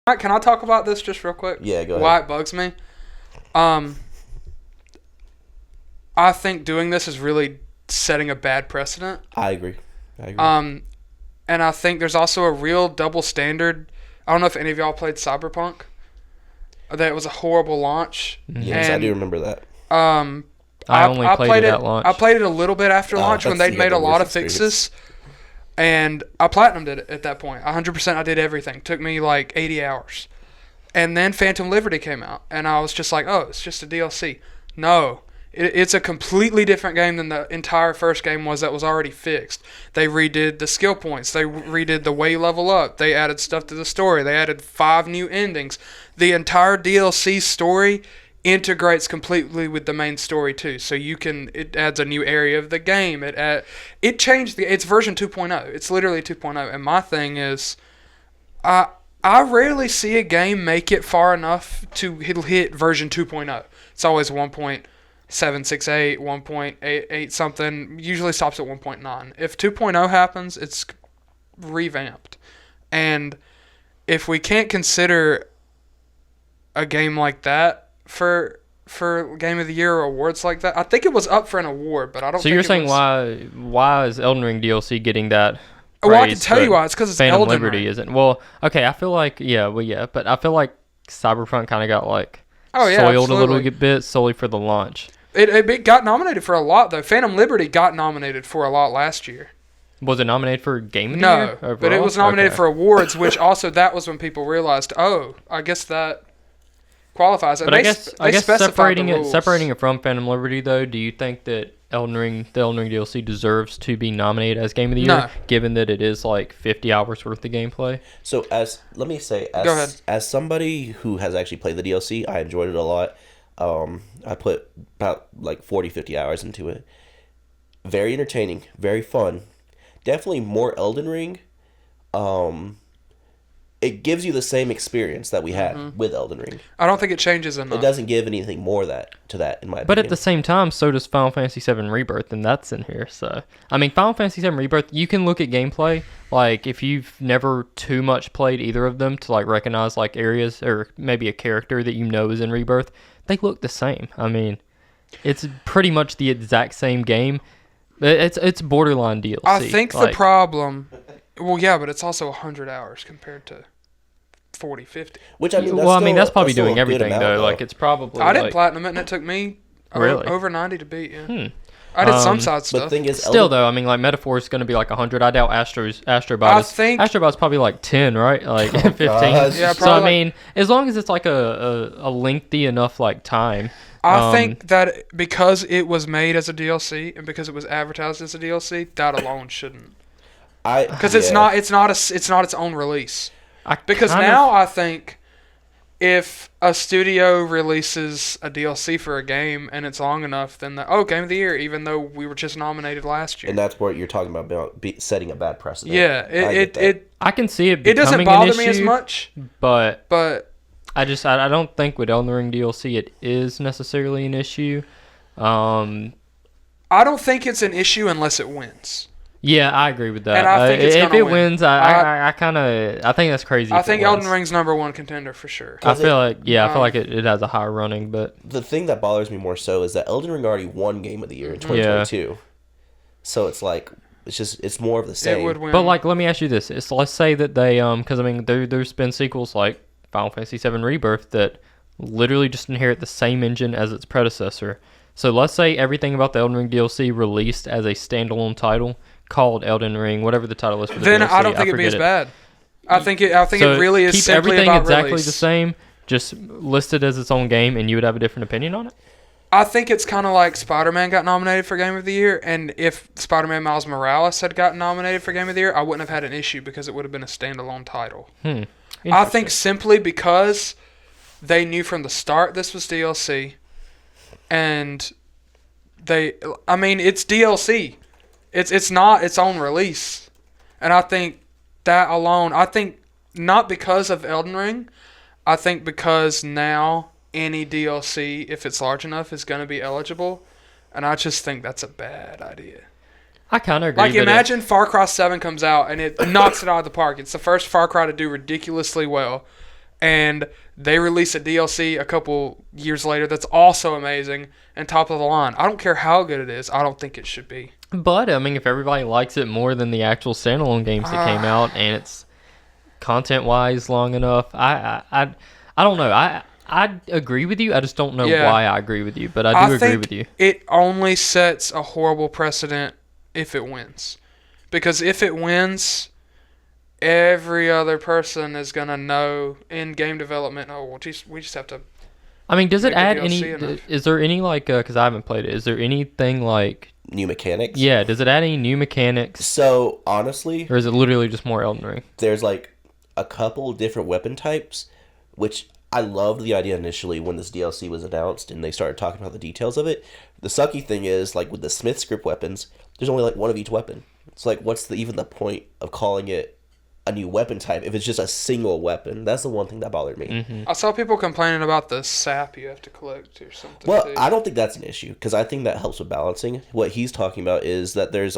Can I talk about this just real quick? Yeah, go ahead. Why it bugs me? I think doing this is really setting a bad precedent. I agree. And I think there's also a real double standard. I don't know if any of y'all played Cyberpunk. That was a horrible launch. Yes, I do remember that. I only played it at launch. I played it a little bit after launch when they'd made a lot of experience. fixes. And I platinumed it at that point. 100% I did everything. Took me like 80 hours. And then Phantom Liberty came out. And I was just like, oh, it's just a DLC. No. It's a completely different game than the entire first game was that was already fixed. They redid the skill points. They redid the way you level up. They added stuff to the story. They added 5 new endings. The entire DLC story integrates completely with the main story too. So it adds a new area of the game. It changed it's version 2.0. It's literally 2.0. And my thing is, I rarely see a game make it far enough to hit version 2.0. It's always 1.768, 1.88 something. Usually stops at 1.9. If 2.0 happens, it's revamped. And if we can't consider a game like that for Game of the Year or awards like that, I think it was up for an award, but I don't. So you're saying why is Elden Ring DLC getting that? Well, I can tell you why. It's because it's Phantom Elden Liberty Ring. isn't. Well, okay, I feel like but I feel like Cyberpunk kind of got soiled absolutely. a little bit solely for the launch. It got nominated for a lot though. Phantom Liberty got nominated for a lot last year. Was it nominated for Game of the Year? No, overall? but it was nominated for awards, which also that was when people realized, oh, I guess that qualifies. And But I guess separating it it from Phantom Liberty though, do you think that the Elden Ring DLC deserves to be nominated as Game of the Year, No. given that it is 50 hours worth of gameplay? So Go ahead. As somebody who has actually played the DLC, I enjoyed it a lot. I put about 40, 50 hours into it. Very entertaining, very fun. Definitely more Elden Ring. It gives you the same experience that we had with Elden Ring. I don't think it changes enough. It doesn't give anything more to that in my opinion. But at the same time, so does Final Fantasy VII Rebirth, and that's in here. So, I mean, Final Fantasy VII Rebirth, you can look at gameplay. If you've never too much played either of them to recognize areas or maybe a character that you know is in Rebirth, they look the same. I mean, it's pretty much the exact same game. It's borderline DLC. I think the problem. Well, yeah, but it's also 100 hours compared to 40, 50. Which I mean, that's probably still doing a good everything amount, though. It's probably. I did platinum it, and it took me Really? over 90 to beat. Yeah. I did some side But stuff. the thing is, Still though, I mean, Metaphor is going to be 100. I doubt Astrobot's probably 10, right? 15. gosh. Yeah, So I probably. mean, as long as it's a lengthy enough time. I think that because it was made as a DLC and because it was advertised as a DLC, that alone shouldn't. Because it's not its own release. Because now I think if a studio releases a DLC for a game and it's long enough, then Game of the Year, even though we were just nominated last year. And that's what you're talking about setting a bad precedent. Yeah, I can see it. It doesn't becoming bother an me as issue, much, but but I don't think with Elden Ring DLC it is necessarily an issue. I don't think it's an issue unless it wins. Yeah, I agree with that. And I think it's if gonna it win. wins, I think that's crazy. I if think it Elden wins. Ring's #1 contender for sure. I feel like it has a high running, but The thing that bothers me more so is that Elden Ring already won Game of the Year in 2022. So it's it's more of the same. It would win. but let me ask you this: let's say that they because I mean there's been sequels like Final Fantasy VII Rebirth that literally just inherit the same engine as its predecessor. So let's say everything about the Elden Ring DLC released as a standalone title called Elden Ring, whatever the title is for the then DLC. I don't think it'd be as bad. I think it really is keep simply everything about exactly release. the same, just listed as its own game, and you would have a different opinion on it. I think it's kind of like Spider-Man got nominated for Game of the Year, and if Spider-Man Miles Morales had gotten nominated for Game of the Year, I wouldn't have had an issue because it would have been a standalone title. I think simply because they knew from the start this was DLC, and it's DLC. It's not its own release. And I think that alone, not because of Elden Ring, I think because now any DLC, if it's large enough, is going to be eligible. And I just think that's a bad idea. I kind of agree. Imagine Far Cry 7 comes out and it knocks it out of the park. It's the first Far Cry to do ridiculously well. and they release a DLC a couple years later that's also amazing and top of the line. I don't care how good it is. I don't think it should be. But I mean, if everybody likes it more than the actual standalone games that came out, and it's content-wise long enough, I don't know. I agree with you. I just don't know why I agree with you, but I do agree with you. It only sets a horrible precedent if it wins, because if it wins, every other person is gonna know in game development. Oh, well, we just have to. I mean, does it make the add DLC any? enough. Is there any like? Because I haven't played it. Is there anything like? New mechanics? Yeah. Does it add any new mechanics, So, honestly, or is it literally just more Elden Ring? there's like a couple different weapon types, which I loved the idea initially when this DLC was announced and they started talking about the details of it. The sucky thing is, like with the Smith script weapons, there's only like one of each weapon. It's like, what's even the point of calling it a new weapon type if it's just a single weapon? That's the one thing that bothered me. Mm-hmm. I saw people complaining about the sap you have to collect or something. Well, too. I don't think that's an issue because I think that helps with balancing. What he's talking about is that there's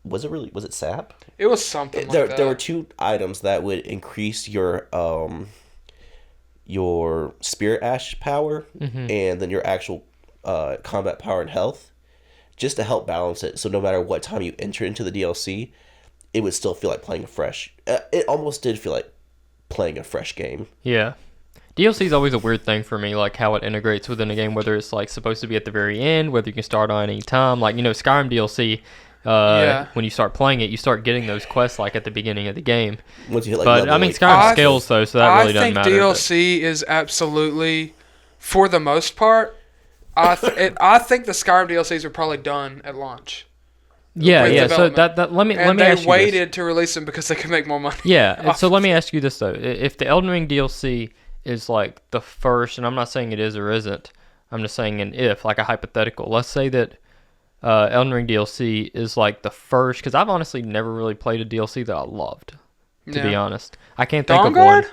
was it sap? It was something There like that. there were two items that would increase your spirit ash power and then your actual combat power and health, just to help balance it. So no matter what time you enter into the DLC, it would still feel like playing a fresh. It almost did feel like playing a fresh game. Yeah. DLC is always a weird thing for me, like how it integrates within a game, whether it's like supposed to be at the very end, whether you can start on any time. Like, Skyrim DLC, when you start playing it, you start getting those quests like at the beginning of the game. Once you hit like But level I mean, like Skyrim 5. scales though, so that really doesn't matter. I think DLC is absolutely, for the most part, I think the Skyrim DLCs were probably done at launch. Yeah, with yeah. So development. let me And ask they you waited this. to release them because they could make more money. Yeah. So let me ask you this though: if the Elden Ring DLC is like the first, and I'm not saying it is or isn't, I'm just saying like a hypothetical. Let's say that Elden Ring DLC is like the first, because I've honestly never really played a DLC that I loved. To be honest, I can't think of one. Dawnguard?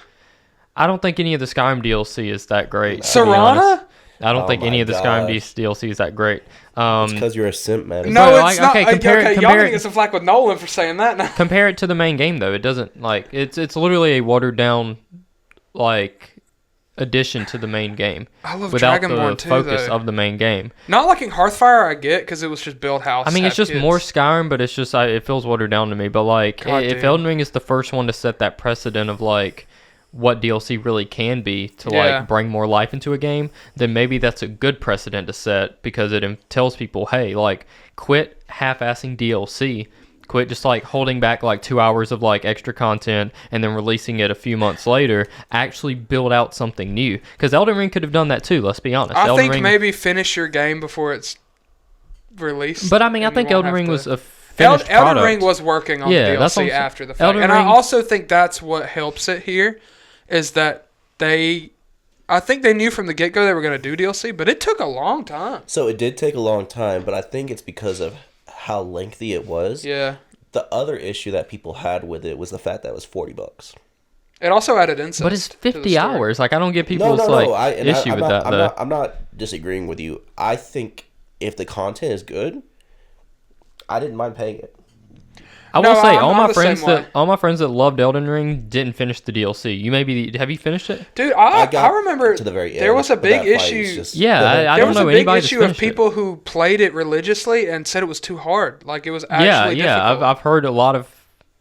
I don't think any of the Skyrim DLC is that great. To be honest. Serana? I don't Oh think any my of the Skyrim gosh. DLC is that great. It's because you're a simp, man. No, But, it's like, not. okay, Okay, compare y'all it- gonna get some flack with Nolan for saying that now. Compare it to the main game though. It doesn't like it's literally a watered down like addition to the main game I love without Dragonborn the too, focus though. of the main game. Not liking Hearthfire, I get, because it was just build house. I mean, it's have just kids. more Skyrim, but it's just it feels watered down to me. But like, God if damn. Elden Ring is the first one to set that precedent of like what DLC really can be to Yeah. like bring more life into a game, then maybe that's a good precedent to set because it tells people, hey, like quit half-assing DLC. Quit just like holding back like 2 hours of like extra content and then releasing it a few months later. Actually build out something new. Because Elden Ring could have done that too, let's be honest. I Elden think Ring, maybe finish your game before it's released. but I mean, I and you think won't Elden have Ring to- was a finished Elden product. Ring was working on Yeah, the that's what I'm DLC saying. after the fact. Elden And I Ring- also think that's what helps it here, is that I think they knew from the get-go they were going to do DLC, but it took a long time. So it did take a long time, but I think it's because of how lengthy it was. Yeah. The other issue that people had with it was the fact that it was $40. It also added incest. But it's to the 50 story. hours. Like, I don't get No, people's no, like no. I'm issue with not, that though. I'm not disagreeing with you. I think if the content is good, I didn't mind paying it. I will No, say I'm the same way. all my friends that loved Elden Ring didn't finish the DLC. You have you finished it? Dude, I I got remember to the very end. there was a but big that fight issue. is just- Yeah, I There don't was know a big anybody that's issue of finished it. people who played it religiously and said it was too hard. Like it was Yeah, actually yeah. difficult. I've heard a lot of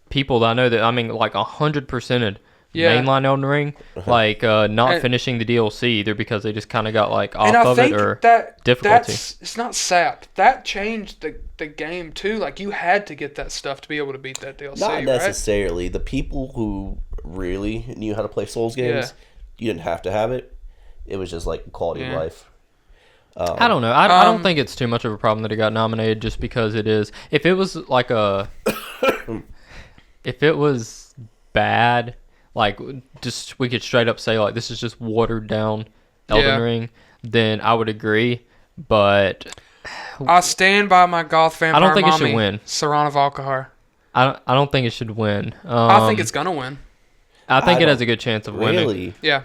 people that I know that like 100%ed Yeah. mainline Elden Ring, like not And- finishing the DLC either because they just kind of got like off and I of think it or that difficulty. it's not sap. That changed the game too. Like you had to get that stuff to be able to beat that DLC, Not right? necessarily. The people who really knew how to play Souls games, you didn't have to have it. It was just like quality of Yeah. life. I don't know. I don't think it's too much of a problem that it got nominated just because it is. If it was like if it was bad, like just we could straight up say like this is just watered down Elden Yeah. Ring, then I would agree. But I stand by my goth vampire I don't think it should mommy, win. Serana Valkahar. I don't think it should win. I think it's gonna win. I think I it has don't a good chance of winning. Really? Yeah.